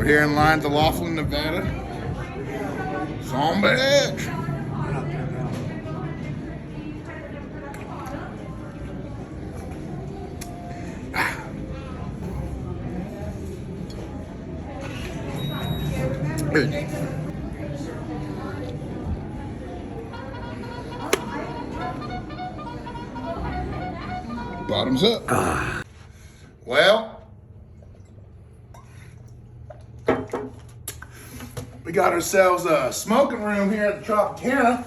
here in line to Laughlin, Nevada. Some bitch. Bottoms up. Well, we got ourselves a smoking room here at the Tropicana,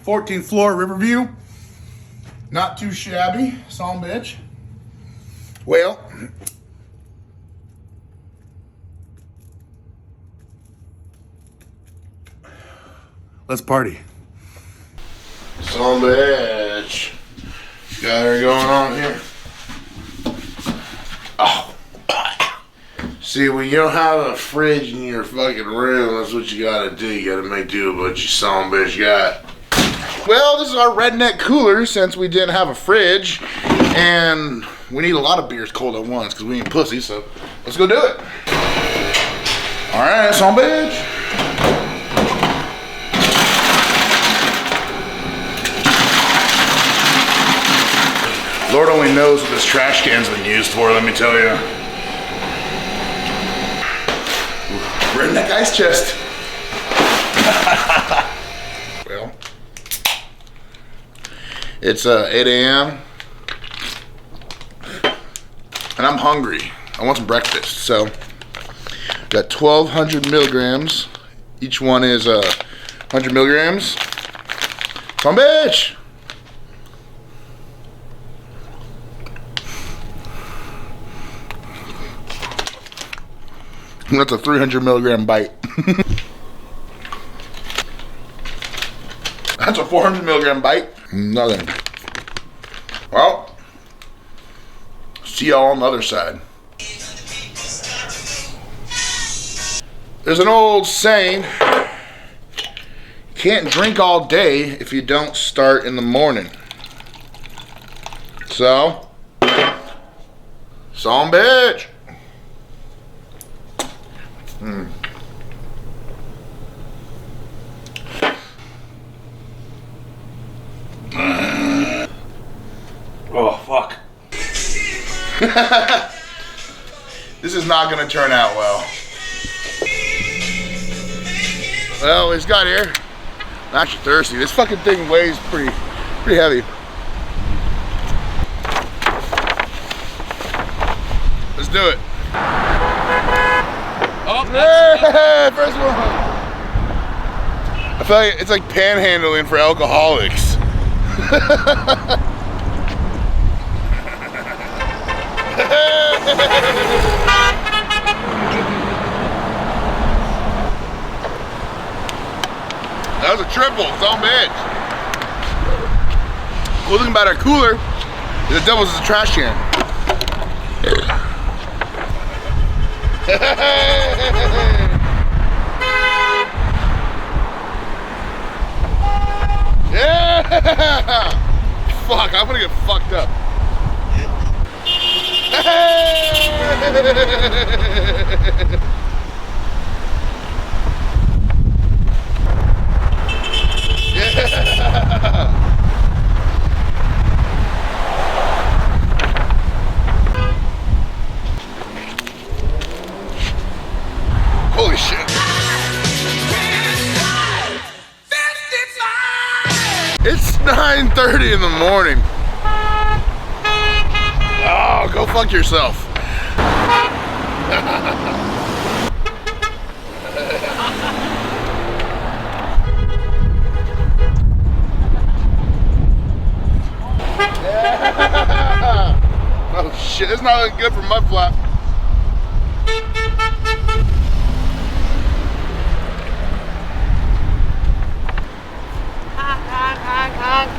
14th floor, Riverview. Not too shabby, some bitch. Well, let's party. Some bitch. Got her going on here. Oh. See, when you don't have a fridge in your fucking room, that's what you gotta do. You gotta make do with what you son of a bitch got. Well, this is our Redneck cooler since we didn't have a fridge. And we need a lot of beers cold at once because we ain't pussy, so let's go do it. Alright, son of a bitch. Lord only knows what this trash can's been used for, let me tell you. Redneck ice chest. Well, it's 8 a.m. and I'm hungry. I want some breakfast, so got 1,200 milligrams. Each one is 100 milligrams. Come bitch. That's a 300 milligram bite. That's a 400 milligram bite. Nothing. Well, see y'all on the other side. There's an old saying, you can't drink all day if you don't start in the morning. So, some bitch. Oh, fuck. This is not gonna turn out well. Well, he's got here. I'm actually thirsty. This fucking thing weighs pretty heavy. Let's do it. Oh, Yeah, first one. I feel like it's like panhandling for alcoholics. That was a triple, son of a bitch. Cool thing about our cooler is it doubles as a trash can. Yeah! Fuck, I'm gonna get fucked up. Yeah! Holy shit. It's 9:30 in the morning. Oh, go fuck yourself. Yeah. Oh shit, it's not looking good for Mudflap.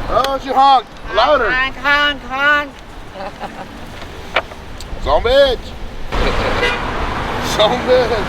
Oh, she honked. Louder. Honk, honk, honk. Some bitch. Some bitch.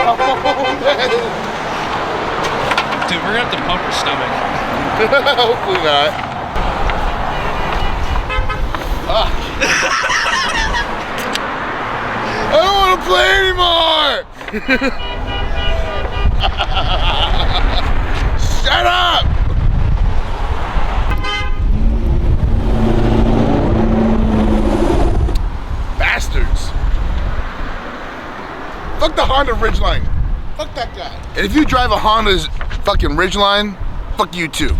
Dude, we're gonna have to pump her stomach. Hopefully not. I don't want to play anymore! Shut up! Bastards. Fuck the Honda Ridgeline. Fuck that guy. And if you drive a Honda's fucking Ridgeline, fuck you too.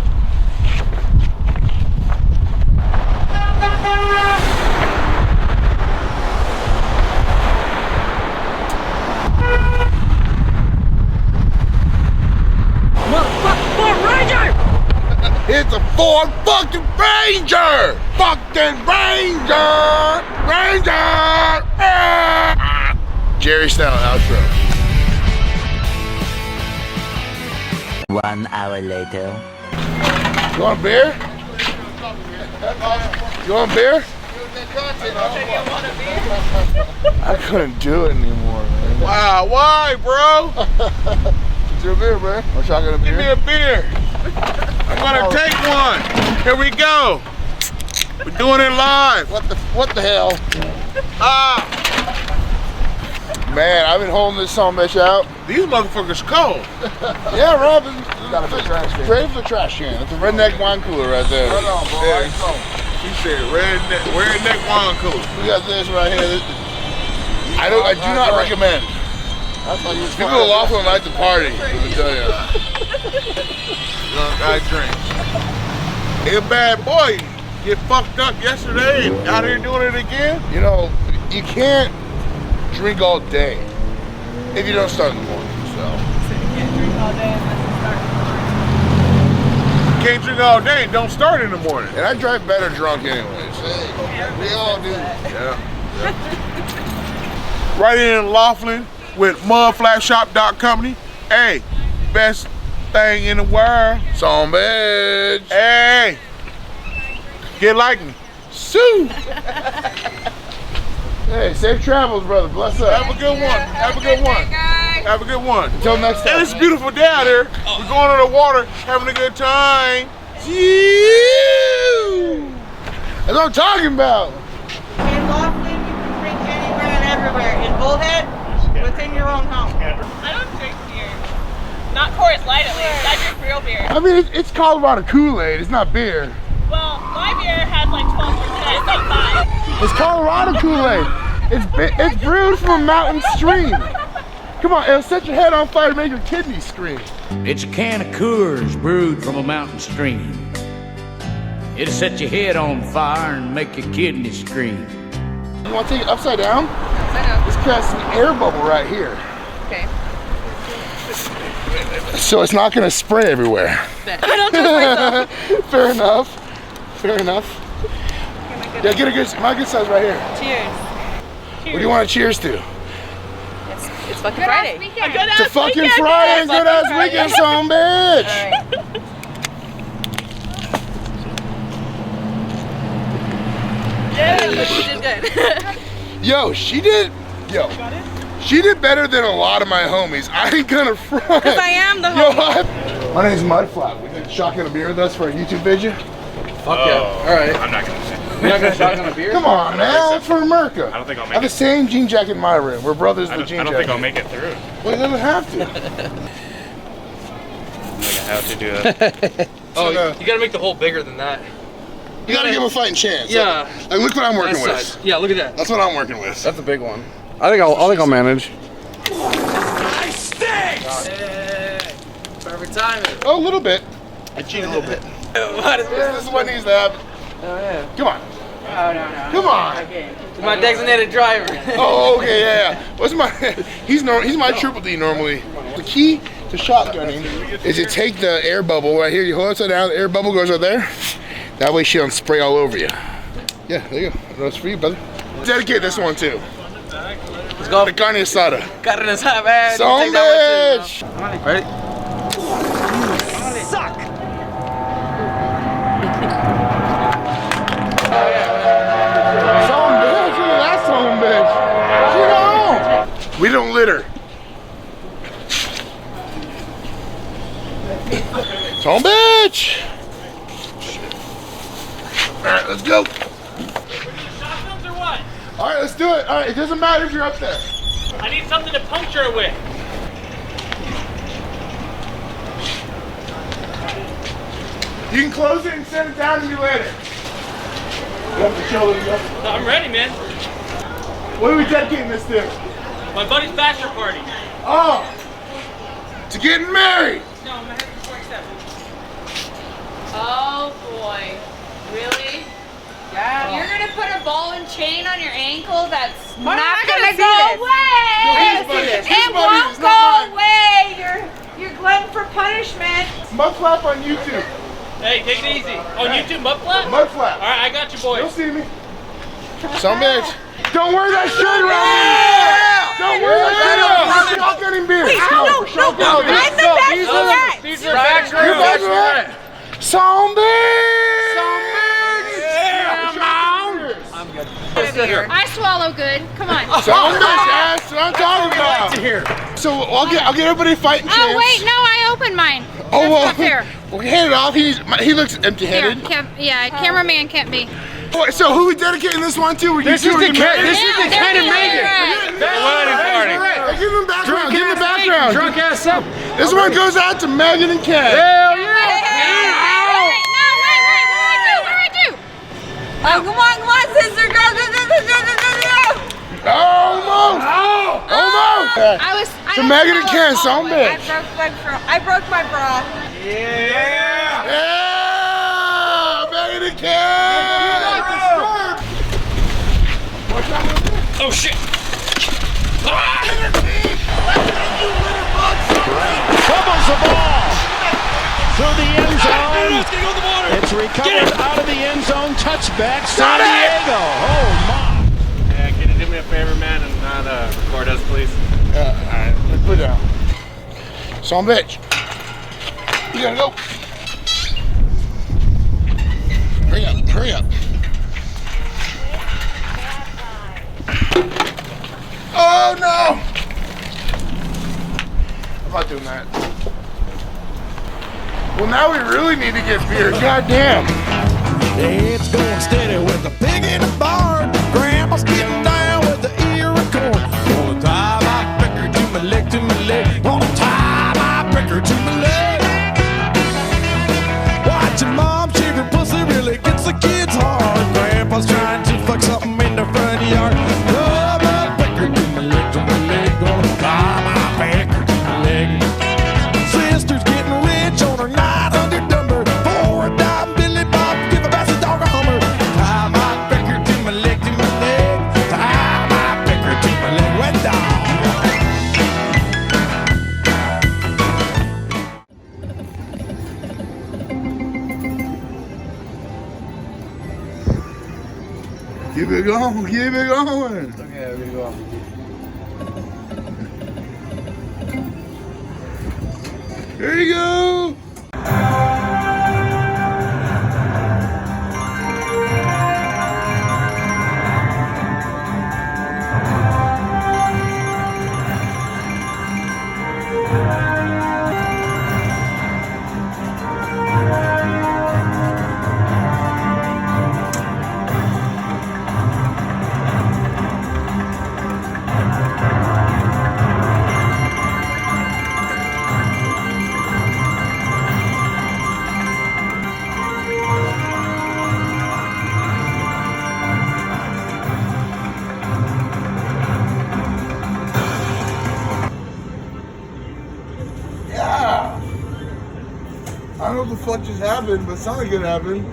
It's a Ford fucking Ranger! Fucking Ranger! Ranger! Ah! Jerry style outro. 1 hour later. You want a beer? You want a beer? I couldn't do it anymore, man. Wow, why, bro? Is there a beer, man? I'm shotgun a beer. Give me a beer. I'm gonna take one. Here we go. We're doing it live. What the hell? Man, I've been holding this son of a bitch out. These motherfuckers cold. Yeah, Robin. Straight from the trash can. It's a Redneck wine cooler right there. Hold on, boy. He said redneck wine cooler. We got this right here. I do not recommend. People to Laughlin like to party, let me tell you. Young guy drinks. He a bad boy. Get fucked up yesterday and out here doing it again. You know, you can't drink all day if you don't start in the morning. So You can't drink all day unless you start in the morning. Can't drink all day and don't start in the morning. and I drive better drunk anyways. We all do. Yeah. Right in Laughlin with Mudflap Hey, best thing in the world. Some bitch. Hey, get like me. Sue. Hey, safe travels, brother. Bless up. Have a good one. Have a good one. Have a good one. Until next time. And it's a beautiful day out here. We're going on the water, having a good time. That's what I'm talking about. In Laughlin, you can drink anywhere and everywhere. In Bullhead, within your own home. I don't drink beer. Not Coors Light at least. I drink real beer. I mean, it's Colorado Kool-Aid. It's not beer. Well, my beer has like 12%. It's like 5. It's Colorado Kool-Aid. It's brewed from a mountain stream. Come on, it'll set your head on fire and make your kidneys scream. It's a can of Coors brewed from a mountain stream. It'll set your head on fire and make your kidneys scream. You want to take it upside down? Upside down. This creates an air bubble right here. Okay. So it's not going to spray everywhere. I don't trust myself. Fair enough. Fair enough. Yeah, get a good, my good size right here. Cheers. What do you want to cheers to? It's fucking Friday. It's a fucking Friday and good ass weekend, son bitch. Yeah, she did good. Yo, she did better than a lot of my homies. I ain't gonna front. Because I am the Yo, homie. my name's Mudflap. We did shotgun a beer with us for a YouTube video. Fuck yeah. Alright. I'm not gonna say. You're not gonna shotgun a beer? Come on, man. It's for America. I don't think I'll I make have the it. same jean jacket in my room. We're brothers with jean I don't jacket. think I'll make it through. Well, you doesn't have to. Like I have to do that. Oh, you gotta make the hole bigger than that. You gotta give him a fighting chance. Yeah. Like, look what I'm working That with. side. Yeah, look at that. That's what I'm working with. That's a big one. I think I'll manage. Perfect timing. Oh, a little bit. I cheat a little bit. What is This is what needs to happen. Oh, yeah. Come on. Oh, no. Come on. It's my designated driver. Oh, okay, yeah. What's my? He's my triple D normally. The key to shotgunning is you take the air bubble right here. You hold it upside down. The air bubble goes right there. That way she don't spray all over you. Yeah, there you go. That's for you, brother. Dedicate this one too. Let's go. The carne asada. Carne asada, man. Son Take that bitch. one too, bro. Ready? Suck. Son bitch. Look at that son bitch. She gone. We don't litter. Son bitch! Alright, let's go. Shotguns or what? Alright, let's do it. Alright, it doesn't matter if you're up there. I need something to puncture it with. You can close it and send it down to me later. You have to show them. I'm ready, man. What are we dedicating this to? My buddy's bachelor party. Oh! To getting married! No, I'm having 47. Oh boy. Really? Yeah. You're gonna put a ball and chain on your ankle that's Not not gonna gonna go see away! this. It won't go away! You're glutton for punishment. Mudflap on YouTube. Hey, take it easy. On YouTube, Mudflap? Mudflap. Alright, I got you, boys. You'll see me. Some bitch. Don't wear that shirt around me. Don't wear that shirt around me. Shotgunning beer. Wait, no. I'm the bachelorette. These are bachelor. You're bachelorette. Some bitch. Some bitch. I swallow good. Come on. Some bitch. That's what I'm talking about. So I'll get everybody fighting chance. Oh wait, no, I opened mine. Oh, That's well, not fair. We'll hand it off. He looks Here, empty-headed. cameraman can't be. Oh, so who are we dedicating this one to? This is the Ken and Megan. The wedding party. Hey, give them background. Give them background. Drunk ass up. This one goes out to Megan and Ken. Hell yeah. Wait, what do I do? Oh, come on, sister girl. Almost. Almost. I To Megan and Ken, some bitch. I broke my bra. Yeah, Megan and Ken. Oh shit. Fumbles the ball through the end zone. It's gonna go in the water. It's recovered out of the end zone. Touchback, San Diego. Oh my! Yeah, can you do me a favor, man, and not record us, please? Alright, let's put it down. Some bitch. You gotta go. Hurry up, hurry up. Oh no! I'm not doing that. Well, now we really need to get beer. Goddamn. It's going steady with the pig in the barn. Grandma's getting down with the ear of corn. Gonna tie my pecker to my leg, to my leg. Gonna tie my pecker to my leg. Watching mom shave her pussy really gets the kids hard. Grandpa's trying to fuck something in the front yard. Tie my pecker to my leg, to my leg. Gonna tie my pecker to my leg. Sister's getting rich on her 900 number. For a dime, Billy Bob, give a bastard dog a hummer. Tie my pecker to my leg, to my leg. Tie my pecker to my leg. Red dog. Keep it going, keep it going. Okay, we're gonna go off. There you go. I don't know what the fuck just happened, but something good happened.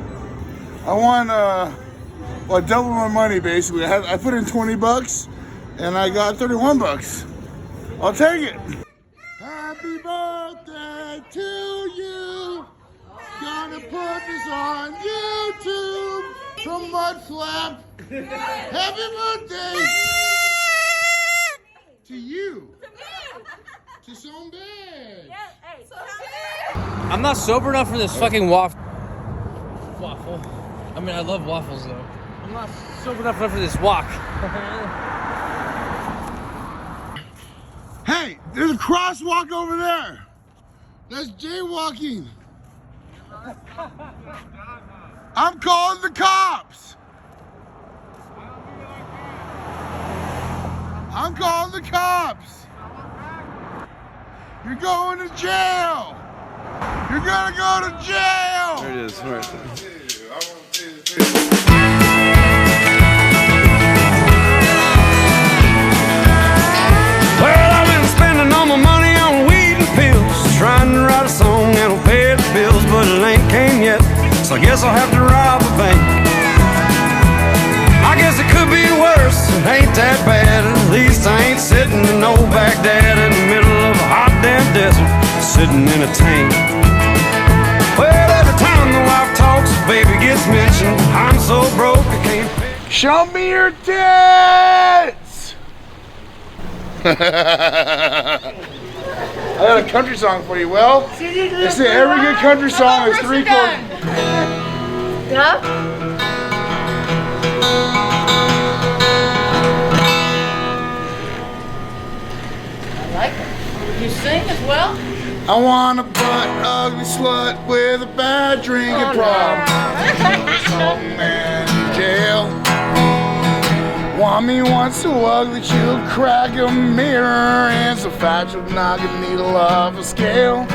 I won, well, double my money basically. I put in 20 bucks and I got 31 bucks. I'll take it. Happy birthday to you. Gonna put this on YouTube from Mudflap. Happy birthday to you. To some bad. I'm not sober enough for this fucking waffle. I mean, I love waffles though. I'm not sober enough for this walk. Hey, there's a crosswalk over there. That's jaywalking. I'm calling the cops. I'm calling the cops. You're going to jail. You're gonna go to jail. There it is. Where is it? Well, I've been spending all my money on weed and pills, trying to write a song that'll pay the bills, but it ain't came yet, so I guess I'll have to rob a bank. I guess it could be worse, it ain't that bad. At least I ain't sitting in no Baghdad in the middle of a hot damn desert, sitting in a tank. Well, every time the wife talks, baby gets mentioned. I'm so broke I can't pay. Show me your tits! I got a country song for you, Will. They say every good country song is 3 chords. Yeah? I like it. You sing as well? I want a butt ugly slut with a bad drinking problem. Oh man, jail. Want me once so ugly she'll crack a mirror and so fat she'll knock a needle off a scale.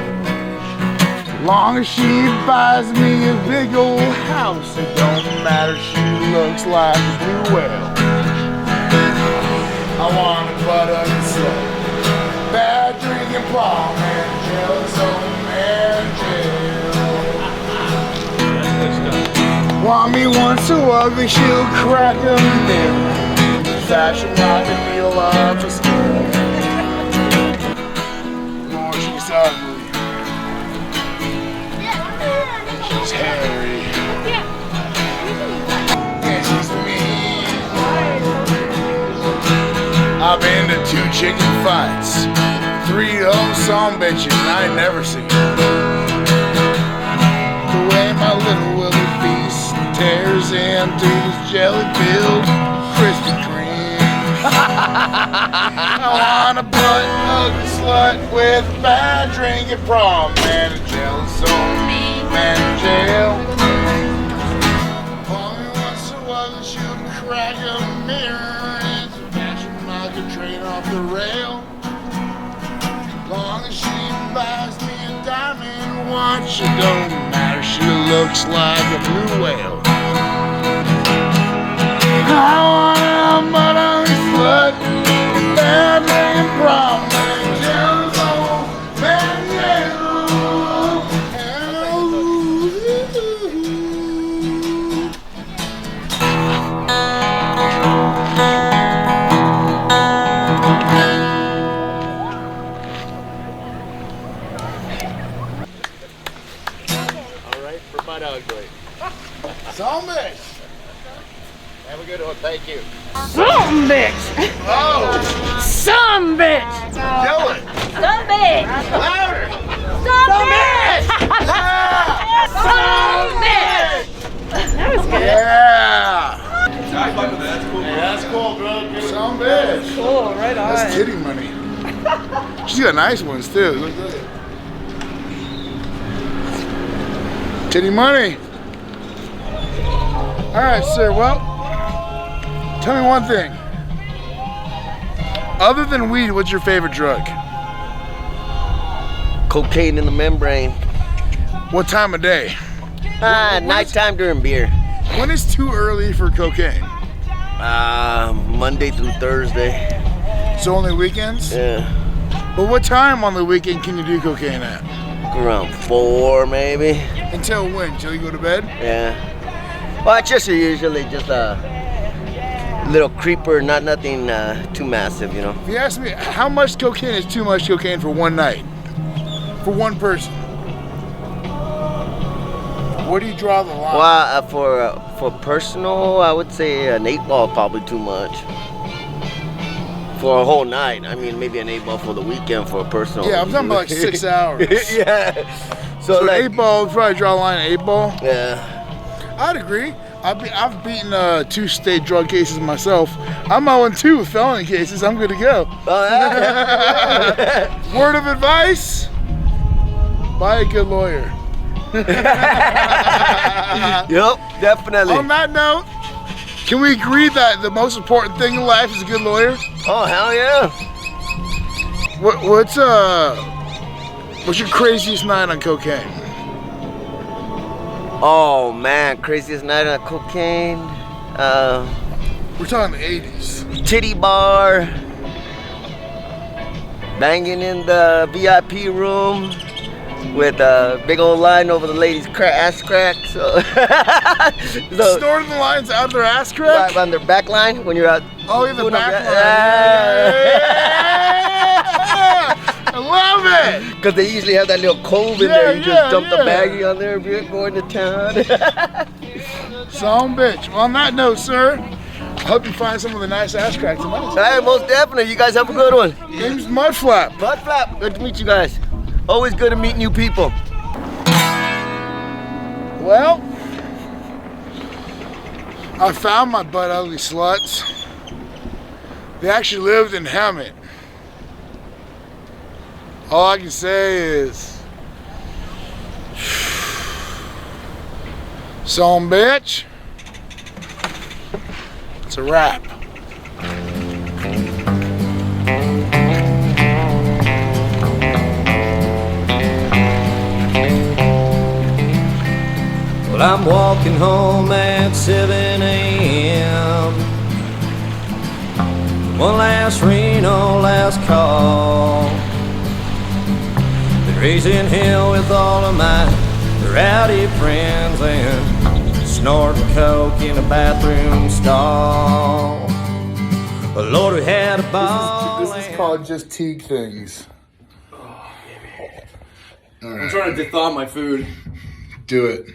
Long as she buys me a big old house, it don't matter, she looks like a blue whale. I want a butt ugly slut, bad drinking problem, and jealous old man jail. Want me once so ugly she'll crack a mirror, fashion like a needle off a scale. Lord, she's ugly. She's hairy. And she's mean. I've been to 2 chicken fights, 3 old song bitches I ain't never seen. The way my little Willie feast tears into this jelly-filled Krispy Kreme. I want a butt ugly slut with a bad drinking problem and a jealous old man in jail. Only once a while she'll crack a mirror and so fast she'll knock a train off the rail. Long as she buys me a diamond watch, it don't matter, she looks like a blue whale. I want a butt ugly slut, bad man problem, and jealous old man in jail. Alright, for butt ugly. Zombies! Have a good one, thank you. Some bitch! Oh! Some bitch! Yell it! Some bitch! Louder! Some bitch! Some bitch! That was good. Yeah! I fuck with that, that's cool. Hey, that's cool, bro. Some bitch. Cool, right on. That's titty money. She's got nice ones too. Look at it. Titty money. All right, sir. Well, tell me one thing. Other than weed, what's your favorite drug? Cocaine in the membrane. What time of day? Nighttime during beer. When is too early for cocaine? Monday through Thursday. So only weekends? Yeah. But what time on the weekend can you do cocaine at? Around 4 maybe. Until when? Until you go to bed? Yeah. Well, it's just usually just a little creeper, nothing too massive, you know. If you ask me, how much cocaine is too much cocaine for one night? For one person? Where do you draw the line? Well, for personal, I would say an 8 ball probably too much. For a whole night. I mean, maybe an 8 ball for the weekend for a personal. Yeah, I'm talking about like 6 hours. Yeah. So like, 8 ball, would probably draw a line at 8 ball. Yeah. I'd agree. I've beaten 2 state drug cases myself. I'm 0-2 with felony cases. I'm good to go. Oh, yeah. Word of advice? Buy a good lawyer. Yup, definitely. On that note, can we agree that the most important thing in life is a good lawyer? Oh, hell yeah. What's your craziest night on cocaine? Oh man, craziest night on cocaine. We're talking the 80s. Titty bar. Banging in the VIP room with a big old line over the ladies' ass crack. So, Snorting the lines out of their ass crack? Right on their back line when you're out. Oh, yeah, the back line. Yeah. I love it! Because they usually have that little cove in there. You just dump the baggie on there if you're going to town. Son of a bitch. Well, on that note, sir, I hope you find some of the nice ass cracks tonight. Hey, most definitely. You guys have a good one. Name's Mudflap. Mudflap. Good to meet you guys. Always good to meet new people. Well, I found my butt ugly sluts. They actually lived in Hammett. All I can say is, son bitch, it's a wrap. Well, I'm walking home at 7 a.m. One last Reno, last call. Been raising hell with all of my rowdy friends and snorting coke in a bathroom stall. Well, Lord, we had a ball. This is called just Teague things. I'm trying to thaw my food. Do it.